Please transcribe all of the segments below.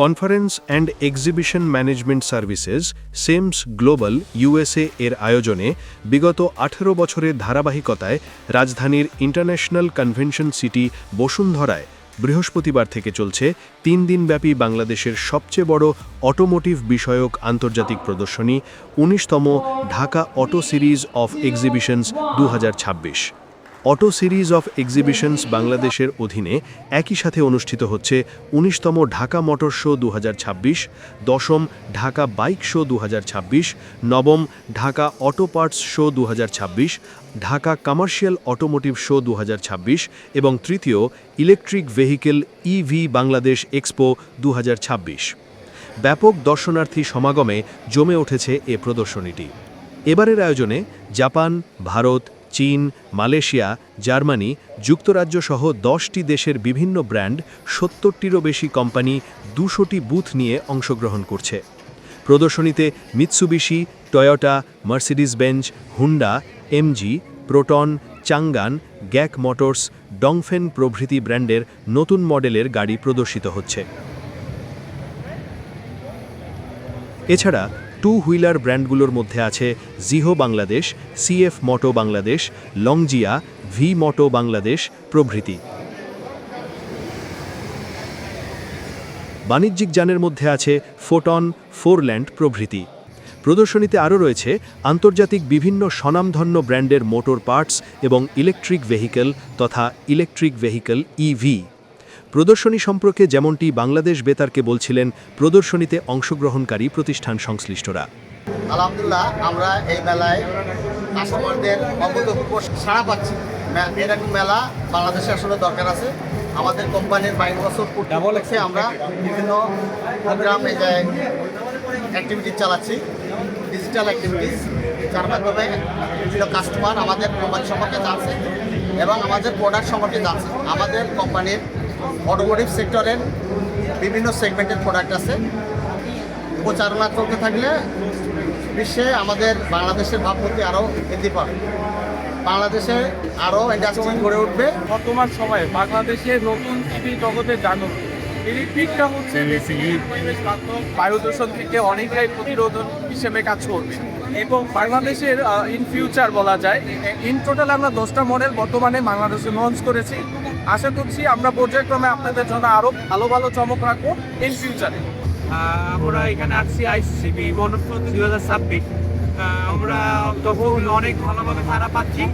Conference and exhibition management services সেমস global USA এর আয়োজনে বিগত 18 বছরের ধারাবাহিকতায় রাজধানীর ইন্টারন্যাশনাল কনভেনশন সিটি বসুন্ধরায় বৃহস্পতিবার থেকে চলছে 3 দিনব্যাপী বাংলাদেশের সবচেয়ে বড় অটোমোটিভ বিষয়ক আন্তর্জাতিক প্রদর্শনী 19তম Dhaka auto series of exhibitions 2026। Auto series of exhibitions বাংলাদেশের অধীনে একই সাথে অনুষ্ঠিত হচ্ছে 19তম ঢাকা মোটর শো 2026, 10ম ঢাকা বাইক শো 2026, 9ম Dhaka auto parts show 2026, Dhaka commercial automotive show 2026 এবং তৃতীয় electric vehicle EV Bangladesh expo 2026। ব্যাপক দর্শনার্থী সমাগমে জমে উঠেছে এ প্রদর্শনীটি। এবারের আয়োজনে জাপান, ভারত, চীন, মালয়েশিয়া, জার্মানি, যুক্তরাজ্য সহ 10টি দেশের বিভিন্ন ব্র্যান্ড, 70টিরও বেশি কোম্পানি, 200টি বুথ নিয়ে অংশগ্রহণ করছে। প্রদর্শনীতে Mitsubishi, Toyota, Mercedes Benz, Honda, MG, Proton, Changan, GAC motors, Dongfeng প্রভৃতি ব্র্যান্ডের নতুন মডেলের গাড়ি প্রদর্শিত হচ্ছে। এছাড়া টু হুইলার ব্র্যান্ডগুলোর মধ্যে আছে জিহো বাংলাদেশ, সিএফ মোটো বাংলাদেশ, লংজিয়া, ভি মোটো বাংলাদেশ প্রভৃতি। বাণিজ্যিক যানের মধ্যে আছে ফোটন, ফোরল্যান্ড প্রভৃতি। প্রদর্শনীতে আরও রয়েছে আন্তর্জাতিক বিভিন্ন স্বনামধন্য ব্র্যান্ডের মোটর পার্টস এবং ইলেকট্রিক ভেহিকেল তথা ইলেকট্রিক ভেহিকেল ইভি। প্রদর্শনী সম্পর্কে যেমনটি বাংলাদেশ বেতারকে বলছিলেন প্রদর্শনীতে অংশগ্রহণকারী প্রতিষ্ঠান সংশ্লিষ্টরা। আলহামদুলিল্লাহ, আমরা এই মেলায় কাস্টমারদের অভূতপূর্ব সাড়া পাচ্ছি। এরকম মেলা বাংলাদেশে আসলে দরকার আছে। আমাদের কোম্পানির 22 বছর পূর্তি উপলক্ষে আমরা বিভিন্ন প্রোগ্রাম অ্যাক্টিভিটি চালাচ্ছি, ডিজিটাল অ্যাক্টিভিটিস, যার মাধ্যমে বিভিন্ন কাস্টমার আমাদের কোম্পানি সম্পর্কে জানছে এবং আমাদের প্রোডাক্ট সম্পর্কে জানছে। আমাদের কোম্পানির অটোমোটিভ সেক্টরের বিভিন্ন সেগমেন্টের প্রোডাক্ট আছে। প্রচারণা চলতে থাকলে বিশ্বে আমাদের বাংলাদেশের ভাবমূর্তি আরও বৃদ্ধি পাবে, বাংলাদেশে আরও ইন্ডাস্ট্রি গড়ে উঠবে। বর্তমান সময়ে বাংলাদেশের নতুন টিভি জগতের জাগরণ, এই পিকটা হচ্ছে পরিবেশ বান্ধব, বায়ু দূষণ থেকে অনেকটাই প্রতিরোধন হিসেবে কাজ করবে এবং বাংলাদেশের ইন ফিউচার বলা যায় ইন টোটাল আমরা 10টা মডেল বর্তমানে বাংলাদেশে লঞ্চ করেছি। আশা করছি আমরা পর্যায়ক্রমে আপনাদের জন্য আরও ভালো ভালো চমক রাখবো ইন ফিউচারে। আমরা এখানে আসছি আইসিবি গণতন্ত্র 2026। আমরা তখন অনেক ভালোভাবে সারা পাচ্ছি।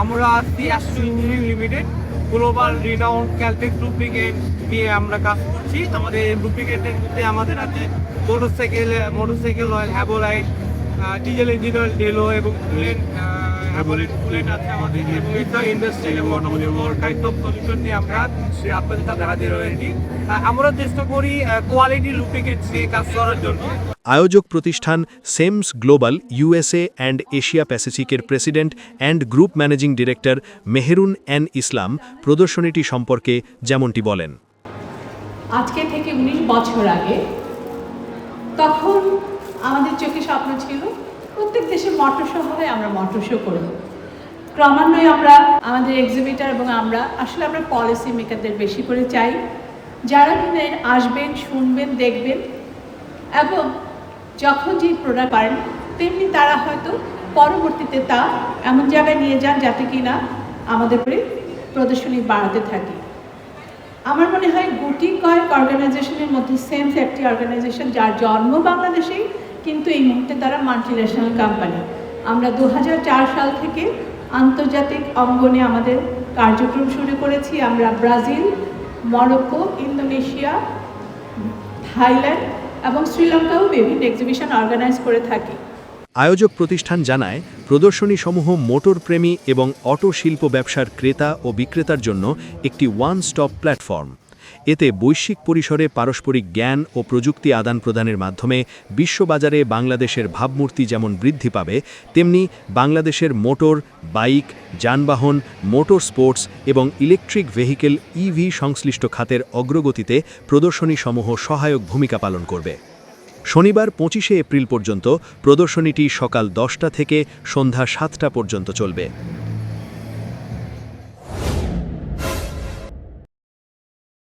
আমরা আসছি Astro engineering limited, global renowned Caltex duplicate নিয়ে আমরা কাজ করছি। আমাদের ডুপ্লিকেটের মধ্যে আমাদের আছে motorcycle oil, Havoline, diesel engine oil Delo এবং বুলেট আছে আমাদের ইন্ডাস্ট্রিয়াল এবং অটোমোটিভ সলিউশন নিয়ে আমরা আপনাদের সাথে হাজির হয়েছি। আমরা চেষ্টা করি কোয়ালিটি ডুপ্লিকেট নিয়ে কাজ করার জন্য। আয়োজক প্রতিষ্ঠান CEMS global USA and Asia প্যাসিফিকের president and group managing director Meherun N Islam প্রদর্শনীটি সম্পর্কে যেমনটি বলেন। আজকে থেকে 19 বছর আগে তখন আমাদের চোখে স্বপ্ন ছিল প্রত্যেক দেশে মোটর শো হয়, আমরা মোটর শো করব। ক্রমান্বয়ে আমরা আমাদের এক্সিবিটার এবং আমরা পলিসি মেকারদের বেশি করে চাই, যারা কিনে আসবেন, শুনবেন, দেখবেন এবং যখন যে প্রোডাক্ট পারেন তেমনি তারা হয়তো পরবর্তীতে তা এমন জায়গায় নিয়ে যান যাতে কিনা আমাদের প্রদর্শনী বাড়াতে থাকে। আমার মনে হয় গুটি কয়েক অর্গানাইজেশনের মধ্যে সেমস একটি অর্গানাইজেশন, যার জন্ম বাংলাদেশেই কিন্তু এই মুহূর্তে তারা মাল্টিন্যাশনাল কোম্পানি। আমরা 2004 সাল থেকে আন্তর্জাতিক অঙ্গনে আমাদের কার্যক্রম শুরু করেছি। আমরা ব্রাজিল, মরক্কো, ইন্দোনেশিয়া, থাইল্যান্ড এবং শ্রীলঙ্কাও বিভিন্ন এক্সিবিশন অর্গানাইজ করে থাকি। আয়োজক প্রতিষ্ঠান জানায় প্রদর্শনীসমূহ মোটর প্রেমী এবং অটো শিল্প ব্যবসার ক্রেতা ও বিক্রেতার জন্য একটি ওয়ান স্টপ প্ল্যাটফর্ম। এতে বৈশ্বিক পরিসরে পারস্পরিক জ্ঞান ও প্রযুক্তি আদান প্রদানের মাধ্যমে বিশ্ববাজারে বাংলাদেশের ভাবমূর্তি যেমন বৃদ্ধি পাবে, তেমনি বাংলাদেশের মোটর, বাইক, যানবাহন, মোটর স্পোর্টস এবং ইলেকট্রিক ভেহিকেল ইভি সংশ্লিষ্ট খাতের অগ্রগতিতে প্রদর্শনীসমূহ সহায়ক ভূমিকা পালন করবে। শনিবার 25শে এপ্রিল পর্যন্ত প্রদর্শনীটি সকাল 10টা থেকে সন্ধ্যা 7টা পর্যন্ত চলবে।